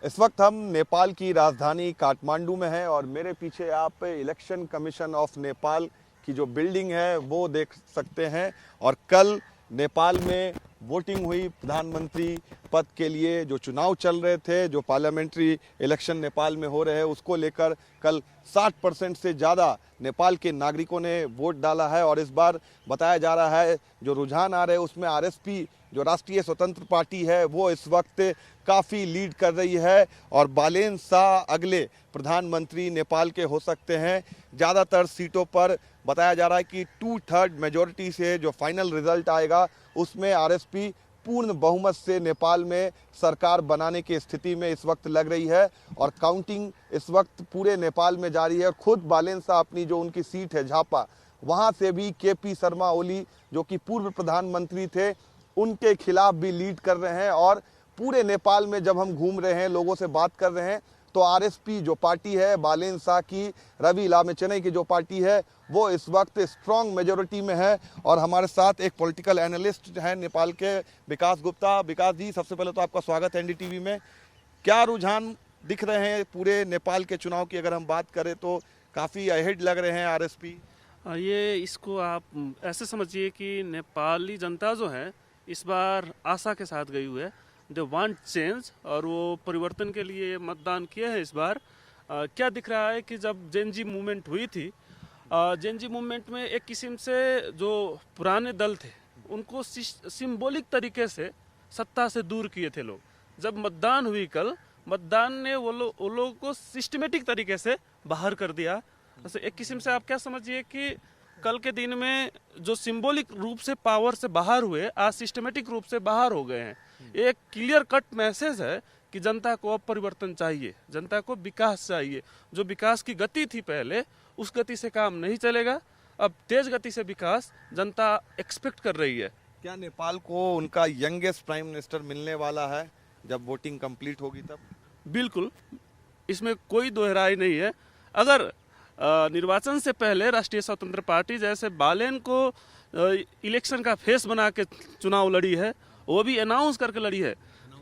इस वक्त हम नेपाल की राजधानी काठमांडू में हैं और मेरे पीछे आप इलेक्शन कमीशन ऑफ नेपाल की जो बिल्डिंग है वो देख सकते हैं। और कल नेपाल में वोटिंग हुई प्रधानमंत्री पद के लिए, जो चुनाव चल रहे थे, जो पार्लियामेंट्री इलेक्शन नेपाल में हो रहे हैं उसको लेकर कल 60% से ज़्यादा नेपाल के नागरिकों ने वोट डाला है। और इस बार बताया जा रहा है जो रुझान आ रहे हैं उसमें आरएसपी जो राष्ट्रीय स्वतंत्र पार्टी है वो इस वक्त काफ़ी लीड कर रही है और बालेन शाह अगले प्रधानमंत्री नेपाल के हो सकते हैं। ज़्यादातर सीटों पर बताया जा रहा है कि 2/3 मेजॉरिटी से जो फाइनल रिजल्ट आएगा उसमें आरएसपी पूर्ण बहुमत से नेपाल में सरकार बनाने की स्थिति में इस वक्त लग रही है। और काउंटिंग इस वक्त पूरे नेपाल में जारी है। खुद बालेन शाह अपनी जो उनकी सीट है झापा, वहाँ से भी केपी शर्मा ओली जो कि पूर्व प्रधानमंत्री थे उनके खिलाफ भी लीड कर रहे हैं। और पूरे नेपाल में जब हम घूम रहे हैं, लोगों से बात कर रहे हैं, तो आरएसपी जो पार्टी है बालेन शाह की, रवि लामेचुनै की जो पार्टी है वो इस वक्त स्ट्रॉन्ग मेजोरिटी में है। और हमारे साथ एक पॉलिटिकल एनालिस्ट हैं नेपाल के, विकास गुप्ता। विकास जी, सबसे पहले तो आपका स्वागत है एनडीटीवी में। क्या रुझान दिख रहे हैं पूरे नेपाल के चुनाव की? अगर हम बात करें तो काफ़ी अहेड लग रहे हैं आरएसपी। ये इसको आप ऐसे समझिए कि नेपाली जनता जो है इस बार आशा के साथ गई हुई है। दे वांट चेंज और वो परिवर्तन के लिए मतदान किए हैं इस बार। क्या दिख रहा है कि जब जेनजी मूवमेंट हुई थी, जेनजी मूवमेंट में एक किस्म से जो पुराने दल थे उनको सिंबॉलिक तरीके से सत्ता से दूर किए थे लोग। जब मतदान हुई कल, मतदान ने वो लोगों को सिस्टमेटिक तरीके से बाहर कर दिया। जैसे एक किस्म से आप क्या समझिए कि कल के दिन में जो सिंबॉलिक रूप से पावर से बाहर हुए, आज सिस्टमेटिक रूप से बाहर हो गए हैं। एक क्लियर कट मैसेज है कि जनता को अब परिवर्तन चाहिए, जनता को विकास चाहिए। जो विकास की गति थी पहले, उस गति से काम नहीं चलेगा। अब तेज गति से विकास जनता एक्सपेक्ट कर रही है। क्या नेपाल को उनका यंगेस्ट प्राइम मिनिस्टर मिलने वाला है जब वोटिंग कंप्लीट होगी तब? बिल्कुल, इसमें कोई दोहराई नहीं है। अगर निर्वाचन से पहले राष्ट्रीय स्वतंत्र पार्टी जैसे बालेन को इलेक्शन का फेस बना के चुनाव लड़ी है, वो भी अनाउंस करके लड़ी है,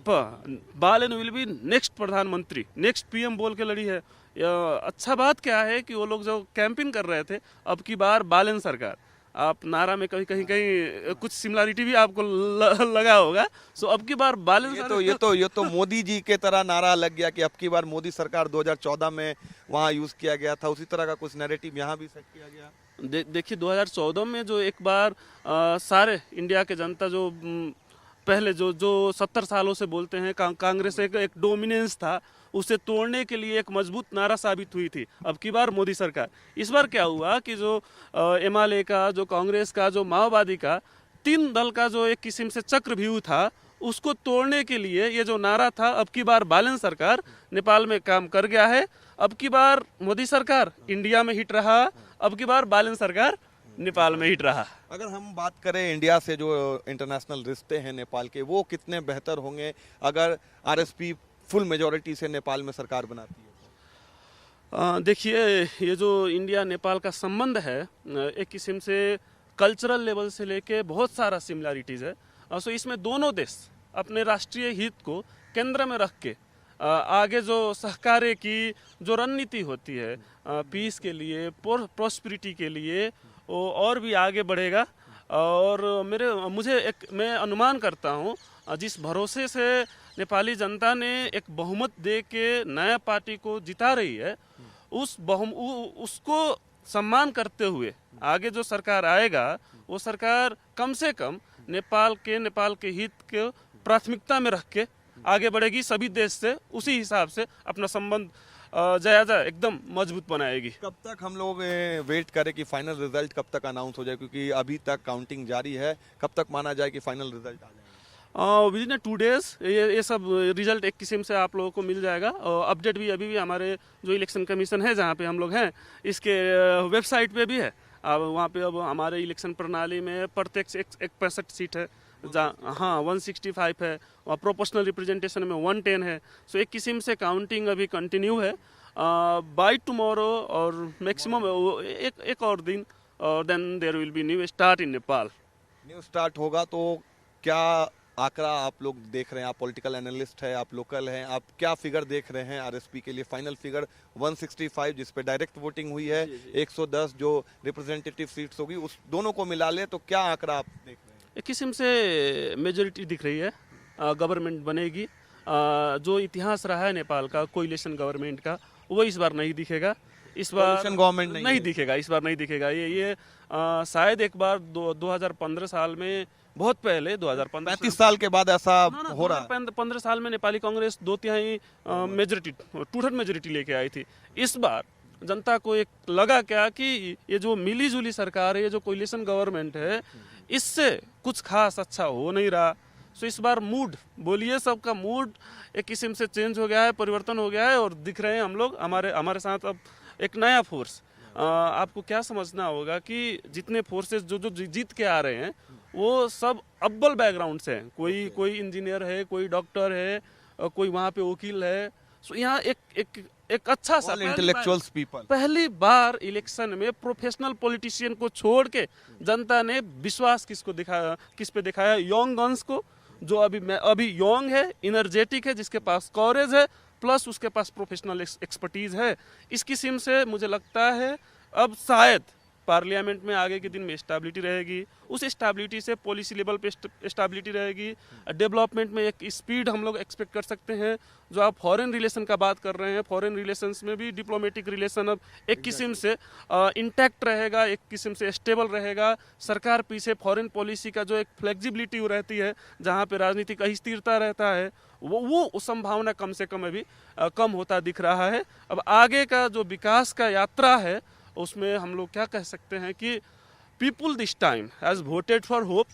बालेन विल बी नेक्स्ट प्रधानमंत्री, नेक्स्ट पीएम बोल के लड़ी है। अच्छा बात क्या है कि वो लोग जो कैंपेन कर रहे थे, अब की बार बालेन सरकार, आप नारा में कहीं कहीं कहीं कुछ सिमिलरिटी भी आपको लगा होगा। सो अब की बार बालेन ये तो मोदी जी के तरह नारा लग गया कि अब की बार मोदी सरकार 2014 में वहाँ यूज किया गया था, उसी तरह का कुछ नैरेटिव यहाँ भी सेट किया गया। देखिए 2014 में जो एक बार सारे इंडिया के जनता जो पहले जो 70 सालों से बोलते हैं कांग्रेस एक डोमिनेंस था, उसे तोड़ने के लिए एक मजबूत नारा साबित हुई थी अब की बार मोदी सरकार। इस बार क्या हुआ कि जो एमआलए का, जो कांग्रेस का, जो माओवादी का, तीन दल का जो एक किस्म से चक्रव्यूह था, उसको तोड़ने के लिए ये जो नारा था अब की बार बालेन सरकार नेपाल में काम कर गया है। अब की बार मोदी सरकार इंडिया में हिट रहा, अब की बार बालेन सरकार नेपाल में हिट रहा। अगर हम बात करें इंडिया से जो इंटरनेशनल रिश्ते हैं नेपाल के, वो कितने बेहतर होंगे अगर आरएसपी फुल मेजॉरिटी से नेपाल में सरकार बनाती है? देखिए, ये जो इंडिया नेपाल का संबंध है एक किस्म से कल्चरल लेवल से लेके बहुत सारा सिमिलरिटीज़ है। सो इसमें दोनों देश अपने राष्ट्रीय हित को केंद्र में रख के आगे जो सहकार्य की जो रणनीति होती है पीस के लिए, प्रॉस्पेरिटी के लिए, वो और भी आगे बढ़ेगा। और मैं अनुमान करता हूँ जिस भरोसे से नेपाली जनता ने एक बहुमत दे के नया पार्टी को जिता रही है, उसको सम्मान करते हुए आगे जो सरकार आएगा वो सरकार कम से कम नेपाल के हित को प्राथमिकता में रख के आगे बढ़ेगी। सभी देश से उसी हिसाब से अपना संबंध ज्यादा एकदम मजबूत बनाएगी। कब तक हम लोग वेट करें कि फाइनल रिजल्ट कब तक अनाउंस हो जाए, क्योंकि अभी तक काउंटिंग जारी है? कब तक माना जाए कि फाइनल रिजल्ट आ जाएगा? विदिन 2 डेज ये सब रिजल्ट एक किस्म से आप लोगों को मिल जाएगा। अपडेट भी अभी भी हमारे जो इलेक्शन कमीशन है जहाँ पे हम लोग हैं, इसके वेबसाइट पे भी है। अब वहाँ पे अब हमारे इलेक्शन प्रणाली में प्रत्यक्ष एक 65 सीट है, जहाँ 165 है, वहाँ प्रोपोर्शनल रिप्रेजेंटेशन में 110 है। सो एक किस्म से काउंटिंग अभी कंटिन्यू है। बाय टुमारो और मैक्सिमम एक और दिन, और then there will be new start in Nepal. New start होगा तो क्या आंकड़ा आप लोग देख रहे हैं, आप पॉलिटिकल एनालिस्ट हैं, आप लोकल हैं, आप क्या फिगर देख रहे हैं आरएसपी के लिए? फाइनल फिगर 165 जिस पे डायरेक्ट वोटिंग हुई है, 110 जो रिप्रेजेंटेटिव सीट्स होगी, उस दोनों को मिला ले तो क्या आंकड़ा आप देख रहे हैं? एक किस्म से मेजोरिटी दिख रही है, गवर्नमेंट बनेगी। जो इतिहास रहा है नेपाल का कोलिशन गवर्नमेंट का, वो इस बार नहीं दिखेगा। इस बार कोलिशन गवर्नमेंट नहीं दिखेगा, इस बार नहीं दिखेगा। ये शायद एक बार 2015 साल में, बहुत पहले 2015 35 साल के बाद ऐसा हो रहा है। 15 साल में नेपाली कांग्रेस 2/3 मेजोरिटी, टूथड मेजोरिटी लेके आई थी। इस बार जनता को एक लगा क्या कि ये जो मिली जुली सरकार है, ये जो कोलिशन गवर्नमेंट है, इससे कुछ खास अच्छा हो नहीं रहा। सो इस बार मूड बोलिए, सबका मूड एक किस्म से चेंज हो गया है, परिवर्तन हो गया है। और दिख रहे हैं हम लोग, हमारे साथ अब एक नया फोर्स। आपको क्या समझना होगा कि जितने फोर्सेस जो जीत के आ रहे हैं, वो सब अव्वल बैकग्राउंड से हैं। कोई इंजीनियर है, कोई डॉक्टर है, कोई वहाँ पे वकील है। सो यहाँ एक अच्छा सा इंटेलेक्चुअल्स पीपल, पहली बार इलेक्शन में प्रोफेशनल पॉलिटिशियन को छोड़ के जनता ने विश्वास किस पे दिखाया? यंग गन्स को, जो अभी यंग है, इनर्जेटिक है, जिसके पास कवरेज है, प्लस उसके पास प्रोफेशनल एक्सपर्टीज है। इस किस्म से मुझे लगता है अब शायद पार्लियामेंट में आगे के दिन में स्टेबिलिटी रहेगी। उस स्टेबिलिटी से पॉलिसी लेवल पे स्टेबिलिटी रहेगी। डेवलपमेंट में एक स्पीड हम लोग एक्सपेक्ट कर सकते हैं। जो आप फॉरेन रिलेशन का बात कर रहे हैं, फॉरेन रिलेशंस में भी डिप्लोमेटिक रिलेशन अब एक किस्म से इंटैक्ट रहेगा, एक किस्म से स्टेबल रहेगा। सरकार पीछे फॉरेन पॉलिसी का जो एक फ्लेक्सिबिलिटी रहती है, जहाँ पे राजनीतिक अस्थिरता रहता है, वो संभावना कम से कम अभी कम होता दिख रहा है। अब आगे का जो विकास का यात्रा है, उसमें हम लोग क्या कह सकते हैं कि people this time has voted for hope,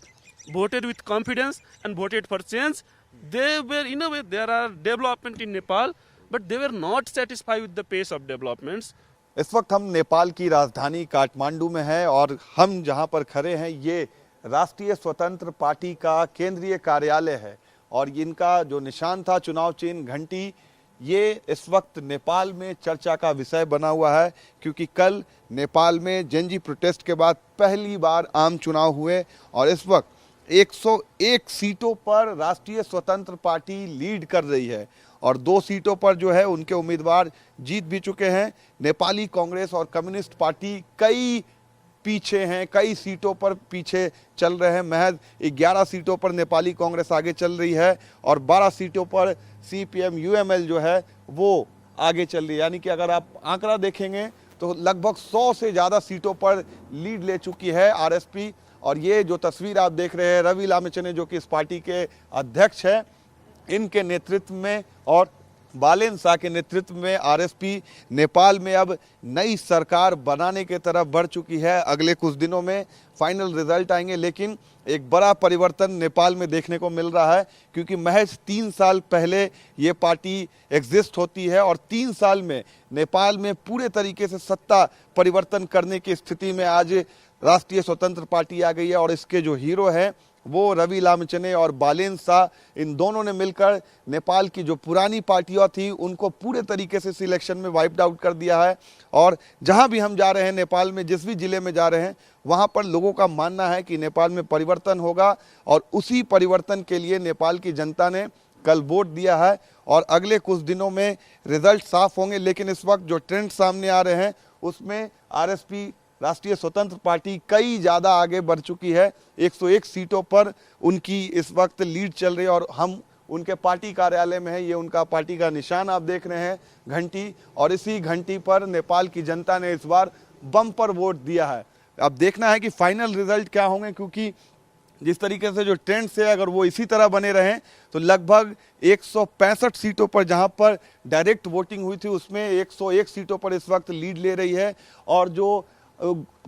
voted with confidence and voted for change. They were, in a way, there are development in Nepal, but they were not satisfied with the pace of developments. इस वक्त हम नेपाल की राजधानी काठमांडू में हैं और हम जहां पर खड़े हैं, ये राष्ट्रीय स्वतंत्र पार्टी का केंद्रीय कार्यालय है। और इनका जो निशान था, चुनाव चिन्ह घंटी, ये इस वक्त नेपाल में चर्चा का विषय बना हुआ है, क्योंकि कल नेपाल में जेनजी प्रोटेस्ट के बाद पहली बार आम चुनाव हुए और इस वक्त 101 सीटों पर राष्ट्रीय स्वतंत्र पार्टी लीड कर रही है और 2 सीटों पर जो है उनके उम्मीदवार जीत भी चुके हैं। नेपाली कांग्रेस और कम्युनिस्ट पार्टी कई पीछे हैं, कई सीटों पर पीछे चल रहे हैं। महज 11 सीटों पर नेपाली कांग्रेस आगे चल रही है और 12 सीटों पर सीपीएम यूएमएल जो है वो आगे चल रही है। यानी कि अगर आप आंकड़ा देखेंगे तो लगभग 100 से ज़्यादा सीटों पर लीड ले चुकी है आरएसपी। और ये जो तस्वीर आप देख रहे हैं, रवि लामिछाने जो कि इस पार्टी के अध्यक्ष हैं, इनके नेतृत्व में और बालेन शाह के नेतृत्व में आरएसपी नेपाल में अब नई सरकार बनाने की तरफ बढ़ चुकी है। अगले कुछ दिनों में फाइनल रिजल्ट आएंगे, लेकिन एक बड़ा परिवर्तन नेपाल में देखने को मिल रहा है, क्योंकि महज 3 साल पहले ये पार्टी एग्जिस्ट होती है और 3 साल में नेपाल में पूरे तरीके से सत्ता परिवर्तन करने की स्थिति में आज राष्ट्रीय स्वतंत्र पार्टी आ गई है। और इसके जो हीरो हैं वो रवि लामिछाने और बालेन शाह, इन दोनों ने मिलकर नेपाल की जो पुरानी पार्टियां थी उनको पूरे तरीके से सिलेक्शन में वाइप्ड आउट कर दिया है। और जहां भी हम जा रहे हैं नेपाल में, जिस भी जिले में जा रहे हैं, वहां पर लोगों का मानना है कि नेपाल में परिवर्तन होगा और उसी परिवर्तन के लिए नेपाल की जनता ने कल वोट दिया है और अगले कुछ दिनों में रिजल्ट साफ होंगे। लेकिन इस वक्त जो ट्रेंड सामने आ रहे हैं उसमें आरएसपी राष्ट्रीय स्वतंत्र पार्टी कई ज़्यादा आगे बढ़ चुकी है। 101 सीटों पर उनकी इस वक्त लीड चल रही है और हम उनके पार्टी कार्यालय में है। ये उनका पार्टी का निशान आप देख रहे हैं, घंटी, और इसी घंटी पर नेपाल की जनता ने इस बार बम्पर वोट दिया है। अब देखना है कि फाइनल रिजल्ट क्या होंगे, क्योंकि जिस तरीके से जो ट्रेंड से अगर वो इसी तरह बने रहें तो लगभग 165 सीटों पर जहां पर डायरेक्ट वोटिंग हुई थी उसमें 101 सीटों पर इस वक्त लीड ले रही है। और जो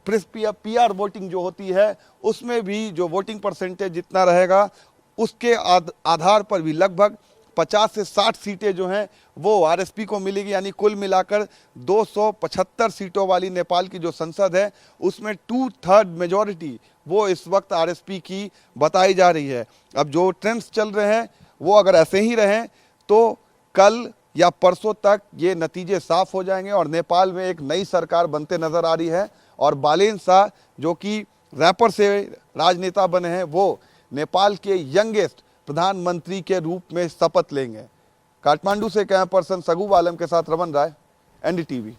पीआर वोटिंग जो होती है उसमें भी जो वोटिंग परसेंटेज जितना रहेगा उसके आधार पर भी लगभग 50 से 60 सीटें जो हैं वो आरएसपी को मिलेगी। यानी कुल मिलाकर 275 सीटों वाली नेपाल की जो संसद है उसमें 2/3 मेजॉरिटी वो इस वक्त आरएसपी की बताई जा रही है। अब जो ट्रेंड्स चल रहे हैं वो अगर ऐसे ही रहें तो कल या परसों तक ये नतीजे साफ हो जाएंगे और नेपाल में एक नई सरकार बनते नजर आ रही है। और बालेन शाह जो कि रैपर से राजनेता बने हैं, वो नेपाल के यंगेस्ट प्रधानमंत्री के रूप में शपथ लेंगे। काठमांडू से कैमरा पर्सन सगु आलम के साथ रमन राय, एनडीटीवी।